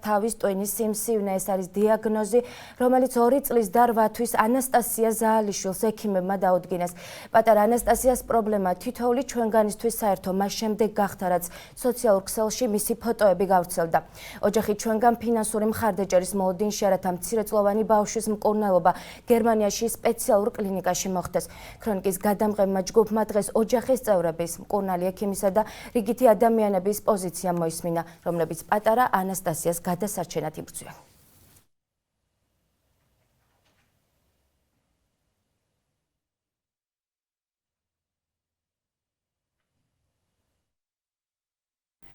თავის ტვინის სიმსივნე. ეს არის დიაგნოზი, რომელიც 2 წლის და 8 თვის ანასტასია ზაალიშვილს ექიმებმა დაუდგინეს. პატარა ანასტასიას პრობლემა თითოეული ჩვენგანისთვის საერთო მას შემდეგ გახდა, რაც სოციალურ ქსელში მისი ფოტოები გავრცელდა. ოჯახი ჩვენგან ფინანსური მხარდაჭერის მოლოდინში არათა მცირეწლოვანი ბავშვის მკურნალობა გერმანიაში სპეციალურ კლინიკაში მოხდეს. ქრონიკის გადამღებმა ჯგუფმა დღეს ოჯახის წევრების, მკურნალი ექიმისა და რიგითი ადამიანების პოზიცია მოისმინა, რომლებიც პატარა ანასტასიას გადასარჩენად იბრძვიან.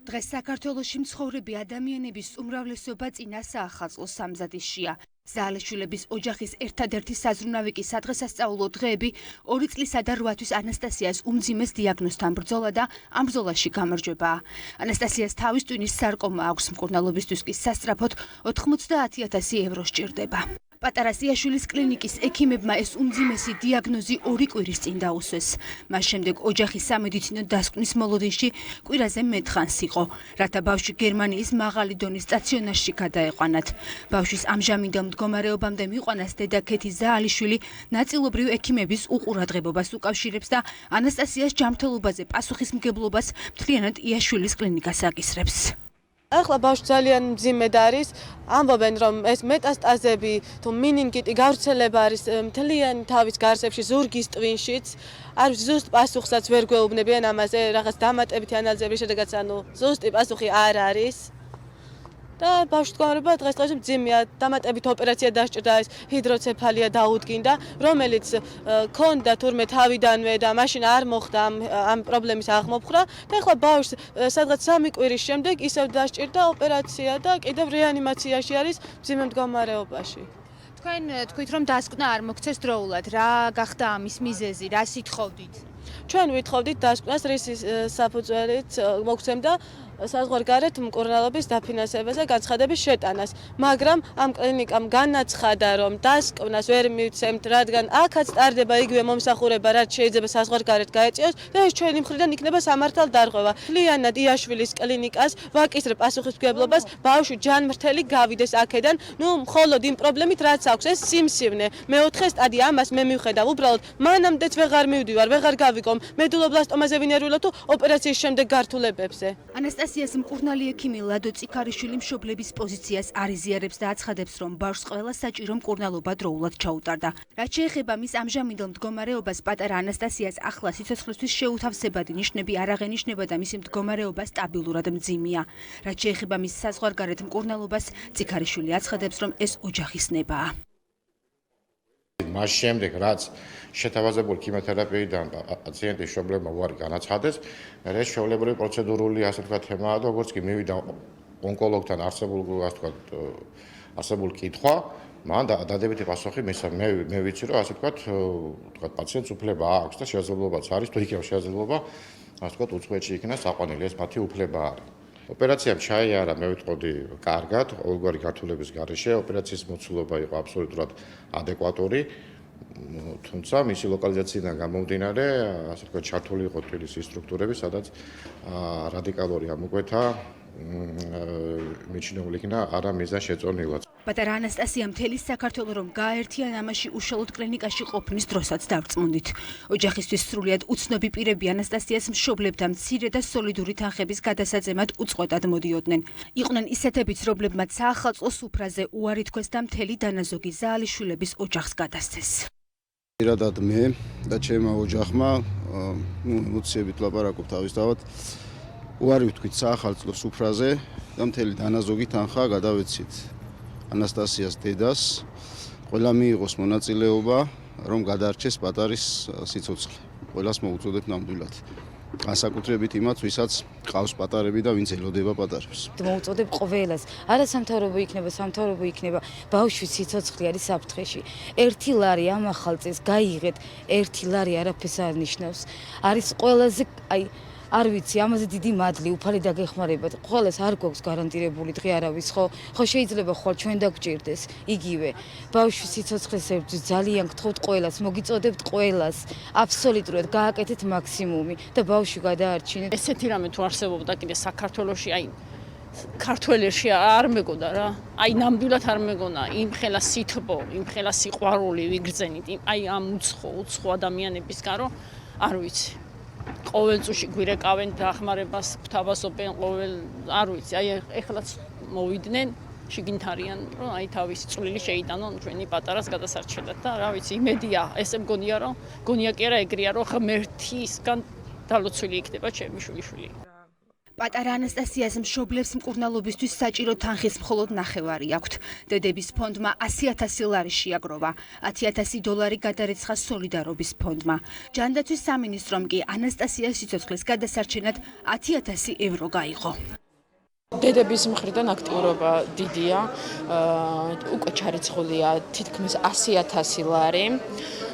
დღეს საქართველოში მცხოვრები ადამიანების უმრავლესობა წინა საახალწლოს სამზადისშია. ზაალიშვილების ოჯახის ერთადერთი საზრუნავი კი სადღესასწაულო დღეები 2 წლისა და 8 თვის ანასტასიას უმძიმეს დიაგნოზთან ბრძოლა და ამ ბრძოლაში გამარჯვებაა. ანასტასიას თავის ტვინის სარკომა აქვს, მკურნალობისთვის კი სასწრაფოდ 90,000 евро სჭირდება. პატარა სიაშვილის კლინიკის ექიმებმა ეს უმძიმესი დიაგნოზი 2 კვირის წინ დაუსვეს. მას შემდეგ ოჯახი სამედიცინო დასკვნის მოლოდინში კვირაზე მეთხანს იყო, რათა ბავშვი გერმანიის მაღალი დონის სტაციონარში გადაეყვანათ. ბავშვის ამჟამინდელ მდგომარეობამდე მიყვანას დედა ქეთი ზაალიშვილი ნაწილობრივ ექიმების უყურადღებობას უკავშირებს და ანასტასიას ჯანმრთელობაზე პასუხისმგებლობას მთლიანად იაშვილის კლინიკას აკისრებს. ახლა ბავშვი ძალიან მძიმედ არის, ამბობენ რომ ეს მეტასტაზები თუ მინინგიტი გავრცელება არის მთლიანი თავის გარსებში, ზურგის ტვინშიც, არის ზუსტ პასუხსაც ვერ გვეუბნებიან ამაზე, რაღაც დამატებითი ანალიზების შედეგად ზუსტი პასუხი არ არის. და ბავშვის მდგომარეობა დღესდღეობით მძიმეა, დამატებით ოპერაცია დასჭირდა, ეს ჰიდროცეფალია დაუდგინდა, რომელიც ქონდა თურმე თავიდანვე და მაშინ არ მოხდა ამ პრობლემის აღმოფხვრა და ახლა ბავშვს სადღაც 3 კვირის შემდეგ ისევ დასჭირდა ოპერაცია და კიდევ რეანიმაციაში არის მძიმე მდგომარეობაში. თქვენ თქვით რომ დასკვნა არ მოგცეს დროულად, რა გახდა ამის მიზეზი, რა სიტყოდით? ჩვენ ვითხოვდით დასკვნას რისის საფუძველით მოგცემდა საზღვარგარეთ მკურნალობის დაფინანსებაზე განცხადების შეტანას, მაგრამ ამ კლინიკამ განაცხადა, რომ დასკვნას ვერ მივცემთ, რადგან აქაც ტარდება იგივე მომსახურება, რაც შეიძლება საზღვარგარეთ გაეწიოს და ეს ჩვენი მხრიდან იქნება სამართალდარღვევა. მთლიანად იაშვილის კლინიკას ვაკისრებ პასუხისმგებლობას, ბავშვი ჯანმრთელი გავიდეს აქედან, მხოლოდ იმ პრობლემით, რაც აქვს, ეს სიმსივნე. მეოთხე სტადია, ამას მე მივხედავ, უბრალოდ მანამდეც ვეღარ მივდივარ, ვეღარ გავიკომ მედულობლასტომაზე ვინერვილო თუ ოპერაციის შემდეგ გართულებებზე. ანასტასიას მკურნალი ექიმი ლადო წიქარიშვილი მშობლების პოზიციას არიზიარებს და აცხადებს, რომ ბავშვს ყველა საჭირო მკურნალობა დროულად ჩაუტარდა. რაც შეეხება მის ამჟამინდელ მდგომარეობას, პატარა ანასტასიას ახლა სიცოცხლისთვის შეუთავსებადი ნიშნები არ აღენიშნება და მისი მდგომარეობა სტაბილურად მძიმეა. რაც შეეხება მის საზღვარგარეთ მკურნალობას, წიქარიშვილი აცხადებს, რომ ეს ოჯახის ნებაა. მას შემდეგ, რაც შეთავაზებული ქიმიოთერაპიიდან პაციენტის მშობლებმა უარი განაცხადეს, ეს ჩვეულებრივი პროცედურული, ასე ვთქვათ, თემაა და როგორც კი მივიდა ონკოლოგთან არსებულ კითხვა, მან დადებითი პასუხი მისცა. მე ვიცი, რომ ასე ვთქვათ, პაციენტს უფლება აქვს და შესაძლებლობაც არის, თუ იქნება შესაძლებლობა, ასე ვთქვათ, უცხოეთში იქნას აყვანილი, ეს მათი უფლება არის. ოპერაციამ ჩაიარა, მე ვიტყოდი, კარგად, ყოველგვარი გართულების გარეშე, ოპერაციის მოცულობა იყო აბსოლუტურად ადეკვატური, თუმცა მისი ლოკალიზაციიდან გამომდინარე, ასე ვთქვათ, ჩართული იყო თბილისის სტრუქტურები, სადაც რადიკალური ამოკვეთა მიჩნეული იქნა არა მიზან შეწონილად. პატარა ანასტასია მთელი საქართველო რომ გააერთიან ამაში უშუალოდ კლინიკაში ყოფნის დროსაც დავწმუნდით. ოჯახისთვის სრულიად უცნობი პირები ანასტასიას მშობლებთან მცირე და სოლიდური თანხების გადასაწემად უწყვეტად მოდიოდნენ. იყვნენ ისეთებიც, რომლებმაც საახალწლო სუფრაზე უარი თქვეს და მთელი დანაზოგი ზაალიშვილების ოჯახს გადასცეს. პირადად მე და ჩემმა ოჯახმა ემოციებით ლაპარაკობ თავისთავად უარი ვთქვით საახალწლო სუფრაზე და მთელი დანაზოგი თანხა გადავეცით ანასტასიას დედას, ყველა მიიღოს მონაწილეობა, რომ გადაარჩეს პატარის სიცოცხლე. ყველას მოუწოდებ ნამდვილად. განსაკუთრებით იმათ, ვისაც ყავს პატარები და ვინც ელოდება პატარებს. მოუწოდებ ყველას. არა სამთავრობო იქნება, სამთავრობო იქნება, ბავშვის სიცოცხლე არის საფრთხეში. 1 ლარი ამ ახალ წელს გაიღეთ, 1 ლარი არაფერს არ ნიშნავს. არის ყველაზე არ ვიცი, ამაზე დიდი მადლი, უფალი დაგეხმარებათ. ყველას არ გვაქვს გარანტირებული დღე არავის, ხო შეიძლება ხვალ ჩვენ დაგჭირდეს იგივე. ბავშვის სიცოცხლეს ებრძვის ძალიან გთხოვთ ყველას, მოგიწოდებთ ყველას, აბსოლუტურად გააკეთეთ მაქსიმუმი და ბავშვი გადაარჩინეთ. ესეთი რამე თუ არსებობდა კიდე საქართველოში, ქართველებში არ მეგონა რა. აი ნამდვილად არ მეგონა იმ ხელა სითბო, იმ ხელა სიყვარული ვიგრძენით, აი ამ უცხო ადამიანებისგან რომ არ ვიცი. ყოველ წუთში გვირეკავენ დახმარებას, გვთავაზობენ ყოველ, არ ვიცი, აი ეხლაც მოვიდნენ, შიგნით არიან, რომ აი თავისი წვლილი შეიტანონ ჩვენი პატარას გადასარჩენად და რა ვიცი, იმედია, ესე მგონია რომ გონია კი არა ეგრეა რომ ღმერთისგან დალოცვილი იქნება ჩემი შვილიშვილი. პატარა ანასტასიას მშობლებს მკურნალობისთვის საჭირო თანხის მხოლოდ ნახევარი აქვთ. დედების ფონდმა 100,000 ლარი შეაგროვა, 10,000 დოლარი გადარიცხა სოლიდარობის ფონდმა. ჯანდაცვის სამინისტრომ კი ანასტასიას სიცოცხლის გადასარჩენად 10,000 ევრო გაიღო. დედების მხრიდან აქტიურობა დიდია, უკვე ჩარიცხულია თითქმის 100,000 ლარი.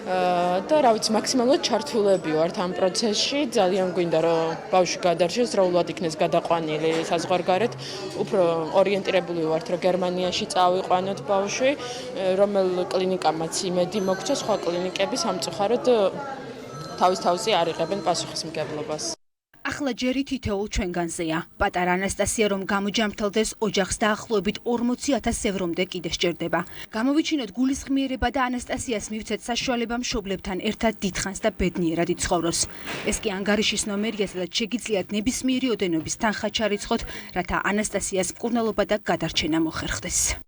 და რა ვიცი, მაქსიმალურად ჩართულები ვართ ამ პროცესში. ძალიან გვინდა რომ ბავშვი გადარჩეს, დროულად იქნეს გადაყვანილი საზღვარგარეთ. უფრო ორიენტირებული ვართ რომ გერმანიაში წავიყვანოთ ბავშვი, რომელ კლინიკამაც იმედი მოგცა, სხვა კლინიკები სამწუხაროდ თავის-თავზე არ იღებენ პასუხისმგებლობას. ახლა ჯერი თითოეულ ჩვენგანზეა. პატარა ანასტასია რომ გამოჯამრთელდეს, ოჯახს დაახლოებით 40,000 ევრომდე კიდე სჭირდება. გამოვიჩინოთ გულისხმიერება და ანასტასიას მივცეთ საშუალება მშობლებთან ერთად დიდხანს და ბედნიერად იცხოვროს. ეს კი ანგარიშის ნომერია, სადაც შეგიძლიათ ნებისმიერი ოდენობის თანხა ჩარიცხოთ, რათა ანასტასიას მკურნალობა და გადარჩენა მოხერხდეს.